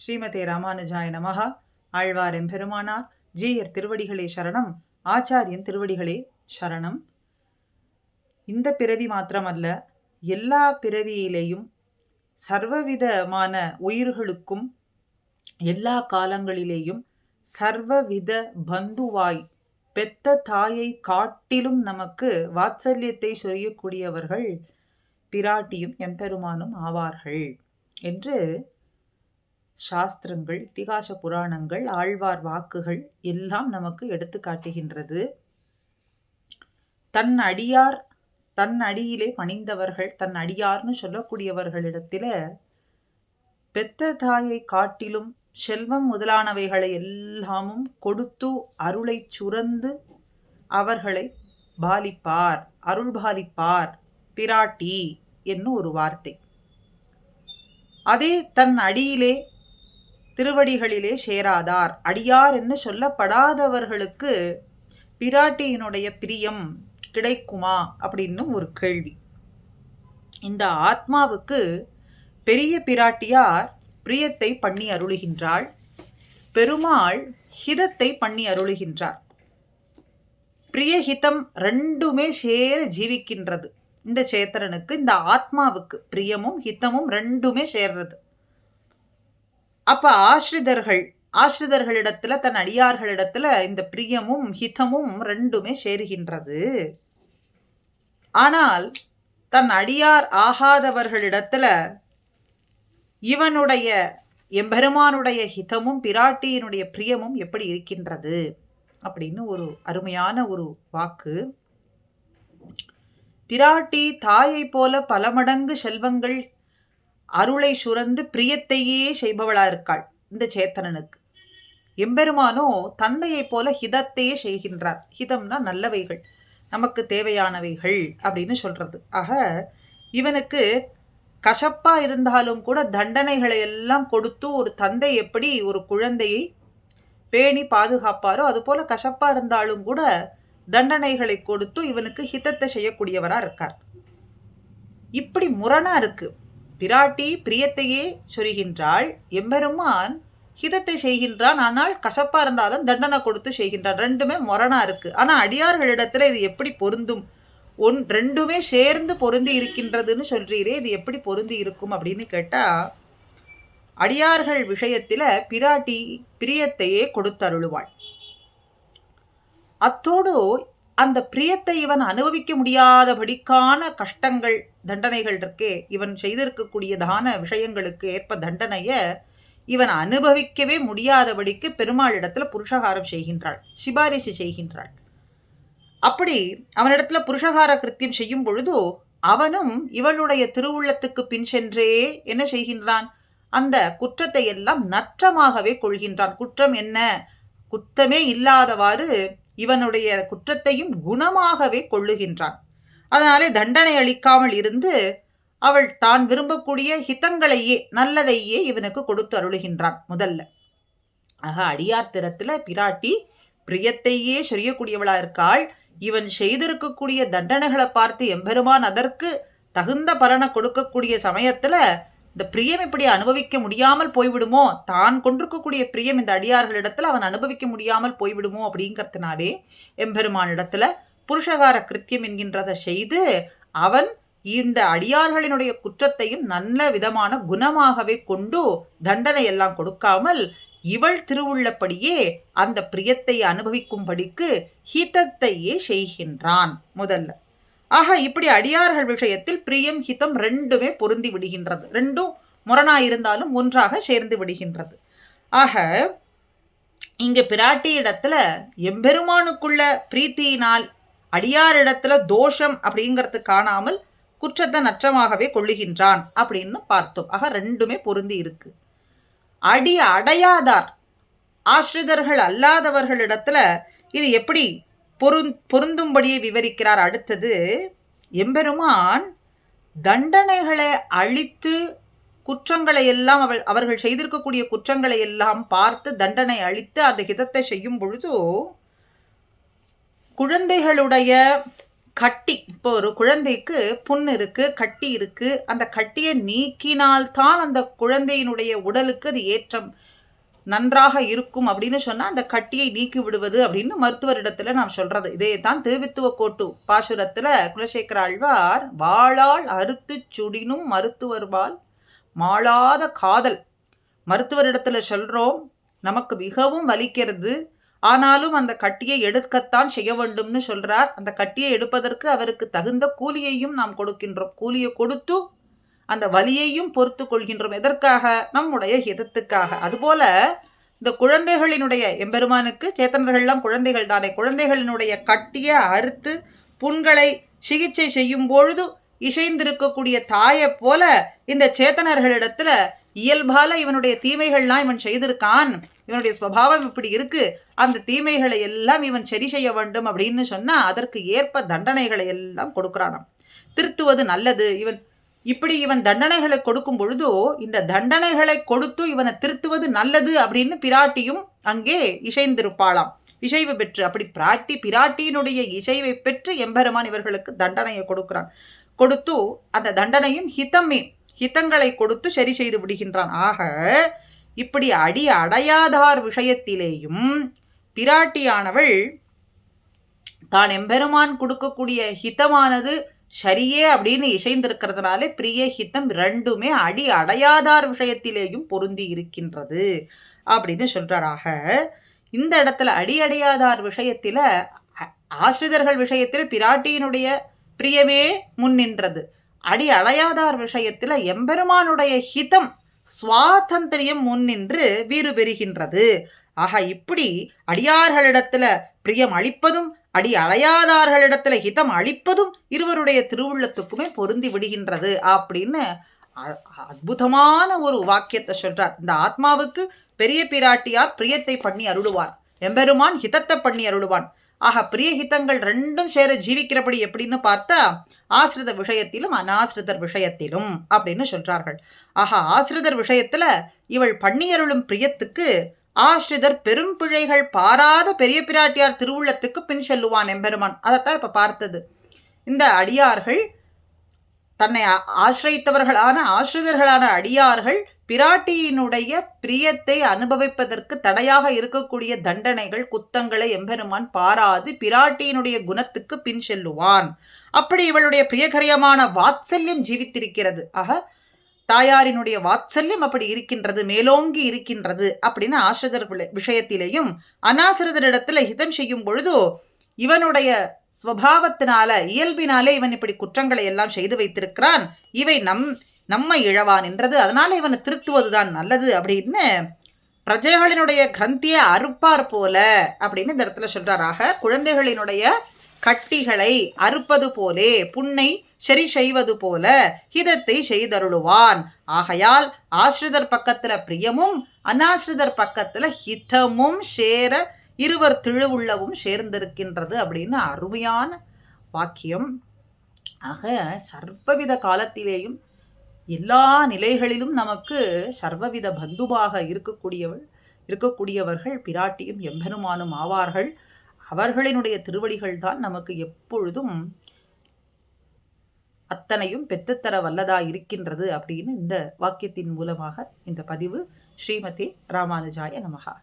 ஸ்ரீமதே ராமானுஜாய நமஹ. ஆழ்வார் எம்பெருமானார் ஜீயர் திருவடிகளே சரணம். ஆச்சாரியன் திருவடிகளே சரணம். இந்த பிறவி மாத்திரமல்ல, எல்லா பிறவியிலேயும் சர்வவிதமான உயிர்களுக்கும் எல்லா காலங்களிலேயும் சர்வவித பந்துவாய் பெத்த தாயை காட்டிலும் நமக்கு வாத்சல்யத்தை சொரியக்கூடியவர்கள் பிராட்டியும் எம்பெருமானும் ஆவார்கள் என்று சாஸ்திரங்கள், இதிகாச புராணங்கள், ஆழ்வார் வாக்குகள் எல்லாம் நமக்கு எடுத்து காட்டுகின்றது. தன் அடியார், தன் அடியிலே பணிந்தவர்கள், தன் அடியார்னு சொல்லக்கூடியவர்களிடத்தில பெத்த தாயை காட்டிலும் செல்வம் முதலானவைகளை எல்லாமும் கொடுத்து அருளை சுரந்து அவர்களை பாலிப்பார், அருள் பாலிப்பார் பிராட்டி என்னும் ஒரு வார்த்தை. அதே தன் அடியிலே திருவடிகளிலே சேராதார், அடியார் என்று சொல்லப்படாதவர்களுக்கு பிராட்டியினுடைய பிரியம் கிடைக்குமா அப்படின்னு ஒரு கேள்வி. இந்த ஆத்மாவுக்கு பெரிய பிராட்டியார் பிரியத்தை பண்ணி அருளுகின்றாள், பெருமாள் ஹிதத்தை பண்ணி அருளுகின்றார். பிரியஹிதம் ரெண்டுமே சேர ஜீவிக்கின்றது இந்த சேத்திரனுக்கு. இந்த ஆத்மாவுக்கு பிரியமும் ஹிதமும் ரெண்டுமே சேர்றது. அப்ப ஆசிரிதர்களிடத்துல, தன் அடியார்களிடத்துல இந்த பிரியமும் ஹிதமும் ரெண்டுமே சேருகின்றது. ஆனால் தன் அடியார் ஆகாதவர்களிடத்துல இவனுடைய எம்பெருமானுடைய ஹிதமும் பிராட்டியினுடைய பிரியமும் எப்படி இருக்கின்றது அப்படின்னு ஒரு அருமையான ஒரு வாக்கு. பிராட்டி தாயை போல பல மடங்கு செல்வங்கள் அருளை சுரந்து பிரியத்தையே செய்பவளா இருக்காள் இந்த சேத்தனனுக்கு. எம்பெருமானோ தந்தையை போல ஹிதத்தையே செய்கின்றார். ஹிதம்னா நல்லவைகள், நமக்கு தேவையானவைகள் அப்படின்னு சொல்றது. ஆக இவனுக்கு கசப்பா இருந்தாலும் கூட தண்டனைகளை எல்லாம் கொடுத்து ஒரு தந்தை எப்படி ஒரு குழந்தையை பேணி பாதுகாப்பாரோ அது போல கசப்பா இருந்தாலும் கூட தண்டனைகளை கொடுத்து இவனுக்கு ஹிதத்தை செய்யக்கூடியவரா இருக்கார். இப்படி முரணா இருக்கு. பிராட்டி பிரியத்தையே சொரிகின்றாள், எம்பெருமான் ஹிதத்தை செய்கின்றான், ஆனால் கசப்பா இருந்தாலும் தண்டனை கொடுத்து செய்கின்றான். ரெண்டுமே முரணா இருக்கு. ஆனா அடியார்களிடத்துல இது எப்படி பொருந்தும்? ரெண்டுமே சேர்ந்து பொருந்தி இருக்கின்றதுன்னு சொல்றீரே, இது எப்படி பொருந்தி இருக்கும் அப்படின்னு கேட்டா, அடியார்கள் விஷயத்துல பிராட்டி பிரியத்தையே கொடுத்தருளுவாள். அத்தோடு அந்த பிரியத்தை இவன் அனுபவிக்க முடியாதபடிக்கான கஷ்டங்கள், தண்டனைகள் இருக்கே, இவன் செய்திருக்கக்கூடிய தான விஷயங்களுக்கு ஏற்ப தண்டனைய இவன் அனுபவிக்கவே முடியாதபடிக்கு பெருமாளிடத்துல புருஷகாரம் செய்கின்றாள், சிபாரிசு செய்கின்றாள். அப்படி அவனிடத்துல புருஷகார கிருத்தியம் செய்யும் பொழுது அவனும் இவளுடைய திருவுள்ளத்துக்கு பின் சென்றே என்ன செய்கின்றான்? அந்த குற்றத்தை எல்லாம் நற்றமாகவே கொள்கின்றான். குற்றம் என்ன, குற்றமே இல்லாதவாறு இவனுடைய குற்றத்தையும் குணமாகவே கொள்ளுகின்றான். அதனாலே தண்டனை அளிக்காமல் இருந்து அவள் தான் விரும்பக்கூடிய ஹிதங்களையே, நல்லதையே இவனுக்கு கொடுத்து அருளுகின்றான் முதல்ல. ஆக அடியார் திறத்துல பிராட்டி பிரியத்தையே சொரியக்கூடியவளா இருக்காள். இவன் செய்திருக்கக்கூடிய தண்டனைகளை பார்த்து எம்பெருமான் அதற்கு தகுந்த பலனை கொடுக்கக்கூடிய சமயத்துல இந்த பிரியம் இப்படி அனுபவிக்க முடியாமல் போய்விடுமோ, தான் கொண்டிருக்கக்கூடிய பிரியம் இந்த அடியார்களிடத்துல அவன் அனுபவிக்க முடியாமல் போய்விடுமோ அப்படிங்கிறதுனாலே எம்பெருமானிடத்துல புருஷகார கிருத்தியம் என்கின்றதை செய்து அவன் இந்த அடியார்களினுடைய குற்றத்தையும் நல்ல விதமான குணமாகவே கொண்டு தண்டனை எல்லாம் கொடுக்காமல் இவள் திருவுள்ளப்படியே அந்த பிரியத்தை அனுபவிக்கும்படிக்கு ஹிதத்தையே செய்கின்றான் முதல்ல. ஆக இப்படி அடியார்கள் விஷயத்தில் பிரியம் ஹிதம் ரெண்டுமே பொருந்தி விடுகின்றது. ரெண்டும் முரணாயிருந்தாலும் ஒன்றாக சேர்ந்து விடுகின்றது. ஆக இங்க பிராட்டி இடத்துல எம்பெருமானுக்குள்ள பிரீத்தியினால் அடியாரிடத்துல தோஷம் அப்படிங்கிறது காணாமல் குற்றத்தை நற்றமாகவே கொள்ளுகின்றான் அப்படின்னு பார்த்தோம். ஆக ரெண்டுமே பொருந்தி இருக்கு. அடையாதார், ஆசிரிதர்கள் அல்லாதவர்களிடத்துல இது எப்படி பொருந்தும்படியே விவரிக்கிறார். அடுத்தது, எம்பெருமான் தண்டனைகளை அழித்து குற்றங்களை எல்லாம் அவர்கள் செய்திருக்கக்கூடிய குற்றங்களை எல்லாம் பார்த்து தண்டனை அளித்து அந்த ஹிதத்தை செய்யும் பொழுது குழந்தைகளுடைய கட்டி, இப்போ ஒரு குழந்தைக்கு புண் இருக்கு, கட்டி இருக்கு. அந்த கட்டியை நீக்கினால்தான் அந்த குழந்தையினுடைய உடலுக்கு அது ஏற்றம் நன்றாக இருக்கும் அப்படின்னு சொன்னா அந்த கட்டியை நீக்கி விடுவது அப்படின்னு மருத்துவரிடத்துல நாம் சொல்றது. இதே தான் திருவித்துவ கோட்டு பாசுரத்துல குலசேகர ஆழ்வார் வாளால் அறுத்து சுடினும் மருத்துவர்பால் மாளாத காதல். மருத்துவரிடத்துல சொல்றோம், நமக்கு மிகவும் வலிக்கிறது, ஆனாலும் அந்த கட்டியை எடுக்கத்தான் செய்ய வேண்டும்னு சொல்றார். அந்த கட்டியை எடுப்பதற்கு அவருக்கு தகுந்த கூலியையும் நாம் கொடுக்கின்றோம். கூலியை கொடுத்து அந்த வலியையும் பொறுத்து கொள்கின்றோம். எதற்காக? நம்முடைய ஹிதத்துக்காக. அதுபோல இந்த குழந்தைகளினுடைய எம்பெருமானுக்கு சேத்தனர்கள்லாம் குழந்தைகள் தானே, குழந்தைகளினுடைய கட்டியை அறுத்து புண்களை சிகிச்சை செய்யும் பொழுது இசைந்திருக்கக்கூடிய தாயை போல இந்த சேத்தனர்களிடத்துல இயல்பால இவனுடைய தீமைகள்லாம் இவன் செய்திருக்கான், இவனுடைய சுபாவம் இப்படி இருக்கு, அந்த தீமைகளை எல்லாம் இவன் சரி செய்ய வேண்டும் அப்படின்னு சொன்னா அதற்கு ஏற்ப தண்டனைகளை எல்லாம் கொடுக்கிறானாம். திருத்துவது நல்லது. இவன் தண்டனைகளை கொடுக்கும் பொழுதோ இந்த தண்டனைகளை கொடுத்து இவனை திருத்துவது நல்லது அப்படின்னு பிராட்டியும் அங்கே இசைந்திருப்பாளாம், இசைவு பெற்று. அப்படி பிராட்டியினுடைய இசைவை பெற்று எம்பெருமான் இவர்களுக்கு தண்டனையை கொடுக்கிறான். கொடுத்து அந்த தண்டனையும் ஹிதங்களை கொடுத்து சரி செய்து விடுகின்றான். ஆக இப்படி அடையாதார் விஷயத்திலேயும் பிராட்டியானவள் தான் எம்பெருமான் கொடுக்கக்கூடிய ஹிதமானது சரியே அப்படின்னு இசைந்திருக்கிறதுனாலே பிரிய ஹிதம் ரெண்டுமே அடையாதார் விஷயத்திலேயும் பொருந்தி இருக்கின்றது அப்படின்னு சொல்றாராக. இந்த இடத்துல அடையாதார் விஷயத்துல ஆசிரியர்கள் விஷயத்தில் பிராட்டியினுடைய பிரியமே முன்னின்றது. அடையாதார் விஷயத்துல எம்பெருமானுடைய ஹிதம் சுவாதந்திரியம் முன்னின்று வீறு பெறுகின்றது. ஆக இப்படி அடியார்களிடத்துல பிரியம் அளிப்பதும் அடையாதார்களிடத்துல ஹிதம் அளிப்பதும் இருவருடைய திருவுள்ளத்துக்குமே பொருந்தி விடுகின்றது அப்படின்னு அற்புதமான ஒரு வாக்கியத்தை சொல்றார். இந்த ஆத்மாவுக்கு பெரிய பிராட்டியார் பிரியத்தை பண்ணி அருளுவார், எம்பெருமான் ஹிதத்தை பண்ணி அருளுவான். ஆக பிரிய ஹிதங்கள் ரெண்டும் சேர ஜீவிக்கிறபடி எப்படின்னு பார்த்தா ஆசிரித விஷயத்திலும் அனாசிரிதர் விஷயத்திலும் அப்படின்னு சொல்றார்கள். ஆக ஆசிரிதர் விஷயத்துல இவள் பண்ணியருளும் பிரியத்துக்கு ஆசிரிதர் பெரும் பிழைகள் பாராத பெரிய பிராட்டியார் திருவுள்ளத்துக்கு பின் செல்லுவான் எம்பெருமான். அதைத்தான் இப்ப பார்த்தது. இந்த அடியார்கள் தன்னை ஆசிரியத்தவர்களான ஆசிரியர்களான அடியார்கள் பிராட்டியினுடைய பிரியத்தை அனுபவிப்பதற்கு தடையாக இருக்கக்கூடிய தண்டனைகள் குத்தங்களை எம்பெருமான் பாராது பிராட்டியினுடைய குணத்துக்கு பின் செல்லுவான். அப்படி இவளுடைய பிரியகரியமான வாத்சல்யம் ஜீவித்திருக்கிறது. ஆக தாயாரினுடைய வாத்சல்யம் அப்படி இருக்கின்றது, மேலோங்கி இருக்கின்றது அப்படின்னு ஆசிரியர் விஷயத்திலேயும் அனாசிரியரிடத்துல ஹிதம் செய்யும் பொழுதோ இவனுடைய ஸ்வபாவத்தினால இயல்பினாலே இவன் இப்படி குற்றங்களை எல்லாம் செய்து வைத்திருக்கிறான், இவை நம்மை இழவான் என்றது, அதனால இவனை திருத்துவதுதான் நல்லது அப்படின்னு பிரஜைகளினுடைய கிரந்தியை அறுப்பார் போல அப்படின்னு இந்த இடத்துல சொல்றாராக. குழந்தைகளினுடைய கட்டிகளை அறுப்பது போலே புண்ணை சரி செய்வது போல ஹிதத்தை செய்தருளுவான். ஆகையால் ஆசிரிதர் பக்கத்துல பிரியமும் அனாசிரிதர் பக்கத்துல ஹிதமும் சேர இருவர் திருவுள்ளவும் சேர்ந்திருக்கின்றது அப்படின்னு அருமையான வாக்கியம். ஆக சர்வவித காலத்திலேயும் எல்லா நிலைகளிலும் நமக்கு சர்வவித பந்துவாக இருக்கக்கூடியவர்கள் பிராட்டியும் எம்பெருமானும் ஆவார்கள். அவர்களினுடைய திருவடிகள் தான் நமக்கு எப்பொழுதும் அத்தனையும் பெற்றுத்தர வல்லதா இருக்கின்றது அப்படின்னு இந்த வாக்கியத்தின் மூலமாக இந்த பதிவு. ஸ்ரீமதி ராமானுஜாய நமஹா.